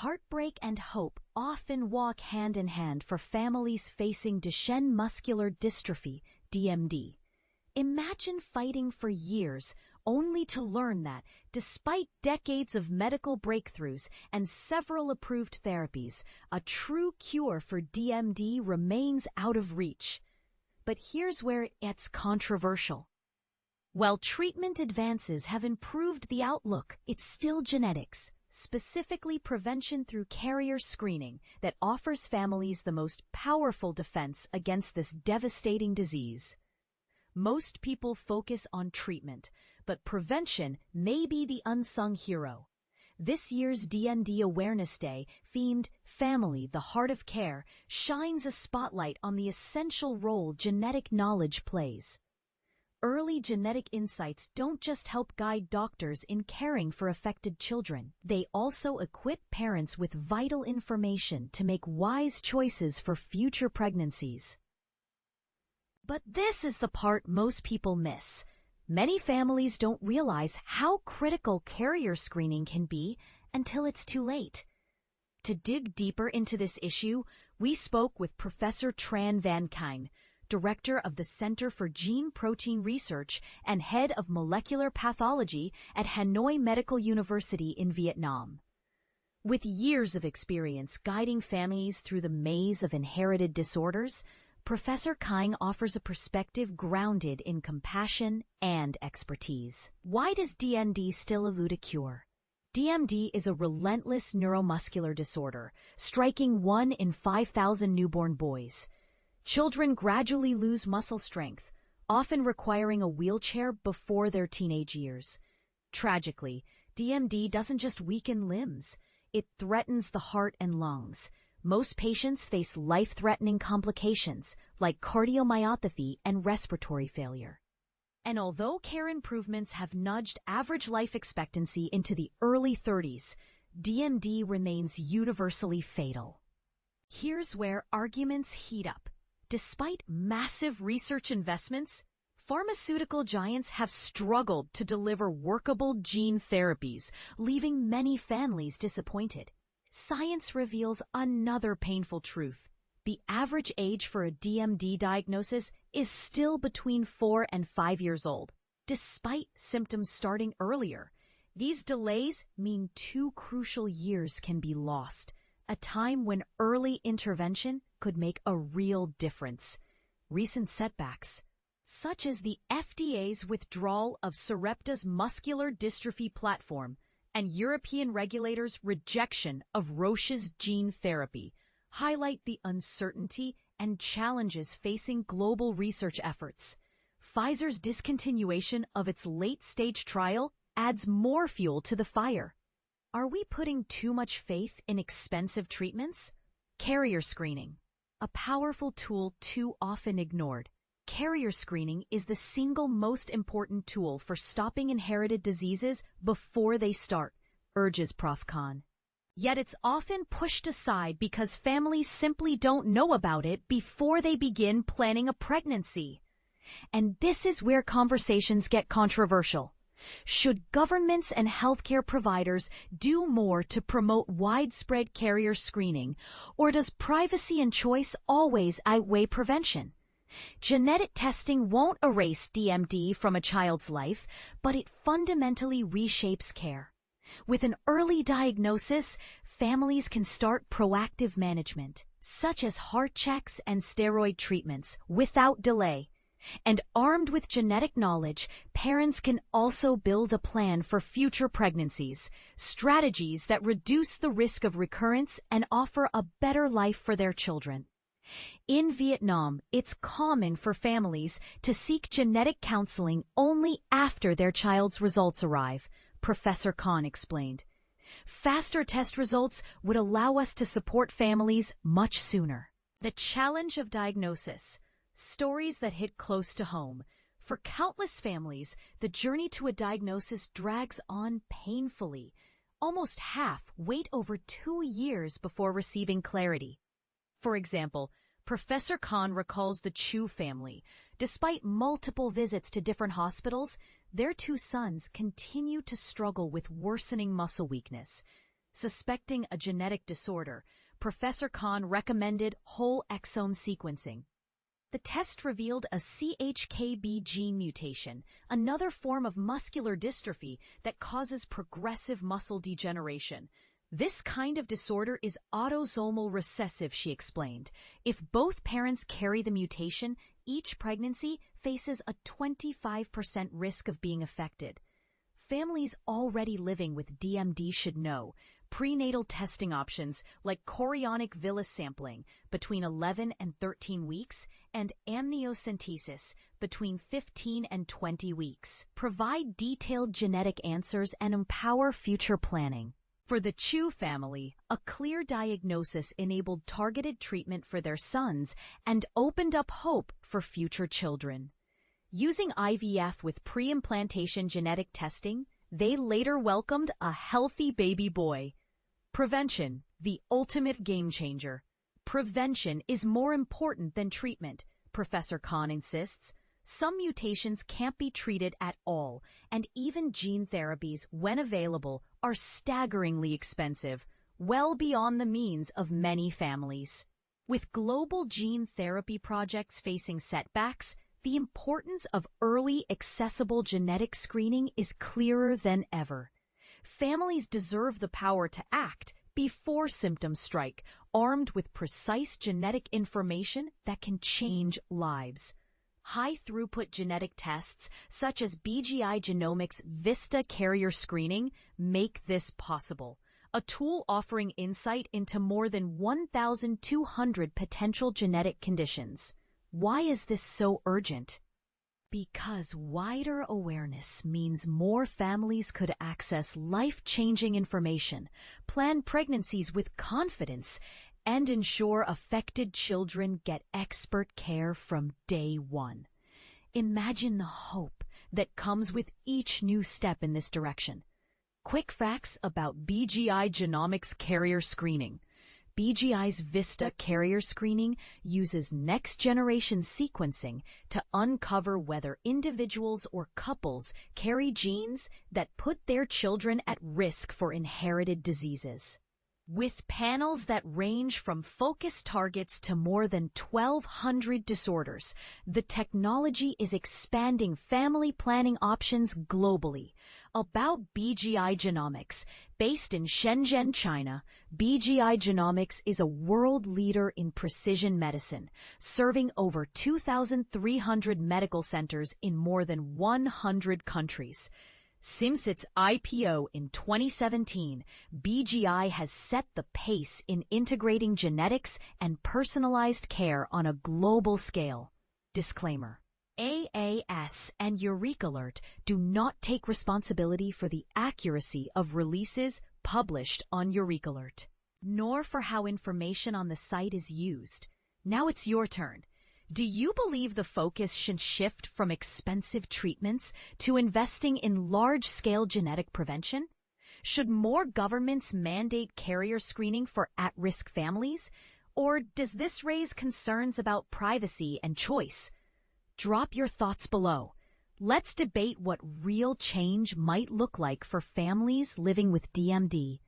Heartbreak and hope often walk hand in hand for families facing Duchenne muscular dystrophy, DMD. Imagine fighting for years only to learn that, despite decades of medical breakthroughs and several approved therapies, a true cure for DMD remains out of reach. But here's where it gets controversial. While treatment advances have improved the outlook, it's still genetics, specifically prevention through carrier screening, that offers families the most powerful defense against this devastating disease. Most people focus on treatment, but prevention may be the unsung hero. This year's DMD Awareness Day, themed Family, the Heart of Care, shines a spotlight on the essential role genetic knowledge plays. Early genetic insights don't just help guide doctors in caring for affected children. They also equip parents with vital information to make wise choices for future pregnancies. But this is the part most people miss. Many families don't realize how critical carrier screening can be until it's too late. To dig deeper into this issue, we spoke with Professor Tran Van Khanh, Director of the Center for Gene Protein Research and Head of Molecular Pathology at Hanoi Medical University in Vietnam. With years of experience guiding families through the maze of inherited disorders, Professor Khanh offers a perspective grounded in compassion and expertise. Why does DMD still elude a cure? DMD is a relentless neuromuscular disorder, striking 1 in 5,000 newborn boys. Children gradually lose muscle strength, often requiring a wheelchair before their teenage years. Tragically, DMD doesn't just weaken limbs, it threatens the heart and lungs. Most patients face life-threatening complications like cardiomyopathy and respiratory failure. And although care improvements have nudged average life expectancy into the early 30s, DMD remains universally fatal. Here's where arguments heat up. Despite massive research investments, pharmaceutical giants have struggled to deliver workable gene therapies, leaving many families disappointed. Science reveals another painful truth. The average age for a DMD diagnosis is still between 4 and 5 years old. Despite symptoms starting earlier, these delays mean 2 crucial years can be lost, a time when early intervention could make a real difference. Recent setbacks, such as the FDA's withdrawal of Sarepta's muscular dystrophy platform and European regulators' rejection of Roche's gene therapy, highlight the uncertainty and challenges facing global research efforts. Pfizer's discontinuation of its late-stage trial adds more fuel to the fire. Are we putting too much faith in expensive treatments? Carrier screening, a powerful tool too often ignored. Carrier screening is the single most important tool for stopping inherited diseases before they start, urges Prof. Khanh. Yet it's often pushed aside because families simply don't know about it before they begin planning a pregnancy. And this is where conversations get controversial. Should governments and healthcare providers do more to promote widespread carrier screening, or does privacy and choice always outweigh prevention? Genetic testing won't erase DMD from a child's life, but it fundamentally reshapes care. With an early diagnosis, families can start proactive management, such as heart checks and steroid treatments, without delay. And armed with genetic knowledge, parents can also build a plan for future pregnancies, strategies that reduce the risk of recurrence and offer a better life for their children. In Vietnam, it's common for families to seek genetic counseling only after their child's results arrive, Professor Khanh explained. Faster test results would allow us to support families much sooner. The challenge of diagnosis. Stories that hit close to home. For countless families, the journey to a diagnosis drags on painfully. Almost half wait over 2 years before receiving clarity. For example, Professor Khanh recalls the Chu family. Despite multiple visits to different hospitals, their 2 sons continue to struggle with worsening muscle weakness. Suspecting a genetic disorder, Professor Khanh recommended whole exome sequencing. The test revealed a CHKB gene mutation, another form of muscular dystrophy that causes progressive muscle degeneration. This kind of disorder is autosomal recessive, she explained. If both parents carry the mutation, each pregnancy faces a 25% risk of being affected. Families already living with DMD should know prenatal testing options like chorionic villus sampling between 11 and 13 weeks and amniocentesis between 15 and 20 weeks provide detailed genetic answers and empower future planning. For the Chu family, a clear diagnosis enabled targeted treatment for their sons and opened up hope for future children. Using IVF with pre-implantation genetic testing, they later welcomed a healthy baby boy. Prevention, the ultimate game changer. Prevention is more important than treatment, Professor Khanh insists. Some mutations can't be treated at all, and even gene therapies, when available, are staggeringly expensive, well beyond the means of many families. With global gene therapy projects facing setbacks, the importance of early, accessible genetic screening is clearer than ever. Families deserve the power to act before symptoms strike, armed with precise genetic information that can change lives. High-throughput genetic tests, such as BGI Genomics' VISTA carrier screening, make this possible. A tool offering insight into more than 1,200 potential genetic conditions. Why is this so urgent? Because wider awareness means more families could access life-changing information, plan pregnancies with confidence, and ensure affected children get expert care from day one. Imagine the hope that comes with each new step in this direction. Quick facts about BGI Genomics carrier screening. BGI's VISTA carrier screening uses next-generation sequencing to uncover whether individuals or couples carry genes that put their children at risk for inherited diseases. With panels that range from focused targets to more than 1,200 disorders, the technology is expanding family planning options globally. About BGI Genomics. Based in Shenzhen, China, BGI Genomics is a world leader in precision medicine, serving over 2,300 medical centers in more than 100 countries. Since its IPO in 2017, BGI has set the pace in integrating genetics and personalized care on a global scale. Disclaimer: AAS and EurekAlert do not take responsibility for the accuracy of releases published on EurekAlert, nor for how information on the site is used. Now it's your turn. Do you believe the focus should shift from expensive treatments to investing in large-scale genetic prevention? Should more governments mandate carrier screening for at-risk families? Or does this raise concerns about privacy and choice? Drop your thoughts below. Let's debate what real change might look like for families living with DMD.